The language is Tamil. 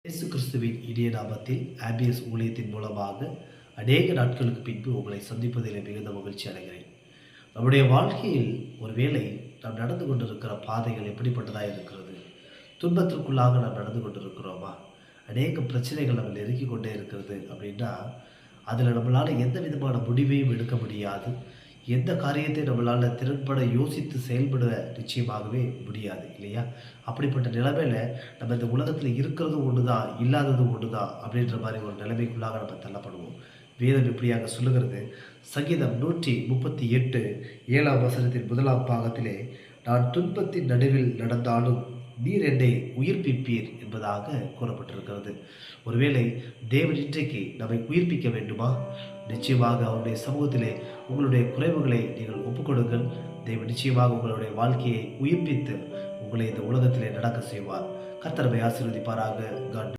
இயேசு கிறிஸ்துவின் இனிய நாமத்தில் ஆம்பியஸ் ஊழியத்தின் மூலமாக அநேக நாட்களுக்கு பின்பு உங்களை சந்திப்பதில் மிகுந்த மகிழ்ச்சி அடைகிறேன். நம்முடைய வாழ்க்கையில் ஒருவேளை நாம் நடந்து கொண்டிருக்கிற பாதைகள் எப்படிப்பட்டதாக இருக்கிறது? துன்பத்திற்குள்ளாக நாம் நடந்து கொண்டிருக்கிறோமா? அநேக பிரச்சனைகள் நம்ம நெருக்கி கொண்டே இருக்கிறது அப்படின்னா, அதில் நம்மளால் எந்த விதமான முடிவையும் எடுக்க முடியாது. எந்த காரியத்தை நம்மளால் திறன்பட யோசித்து செயல்பட நிச்சயமாகவே முடியாது இல்லையா? அப்படிப்பட்ட நிலைமையில நம்ம இந்த உலகத்தில் இருக்கிறதும் ஒன்று தான், இல்லாததும் ஒன்று தான் அப்படின்ற மாதிரி ஒரு நிலைமைக்குள்ளாக நம்ம தள்ளப்படுவோம். வேதம் இப்படியாக சொல்லுகிறது. சங்கீதம் 138 7ஆம் வசனத்தின் 1ஆம் பாகத்திலே, நான் துன்பத்தின் நடுவில் நடந்தாலும் நீர் என்னை உயிர்ப்பிப்பீர் என்பதாக கூறப்பட்டிருக்கிறது. ஒருவேளை தேவன் இன்றைக்கு நம்மை உயிர்ப்பிக்க வேண்டுமா? நிச்சயமாக அவருடைய சமூகத்திலே உங்களுடைய குறைவுகளை நீங்கள் ஒப்புக்கொடுங்கள். தேவன் நிச்சயமாக உங்களுடைய வாழ்க்கையை உயிர்ப்பித்து உங்களை இந்த உலகத்திலே நடக்க செய்வார். கர்த்தர் நம்மை ஆசீர்வதிப்பாராக. காட்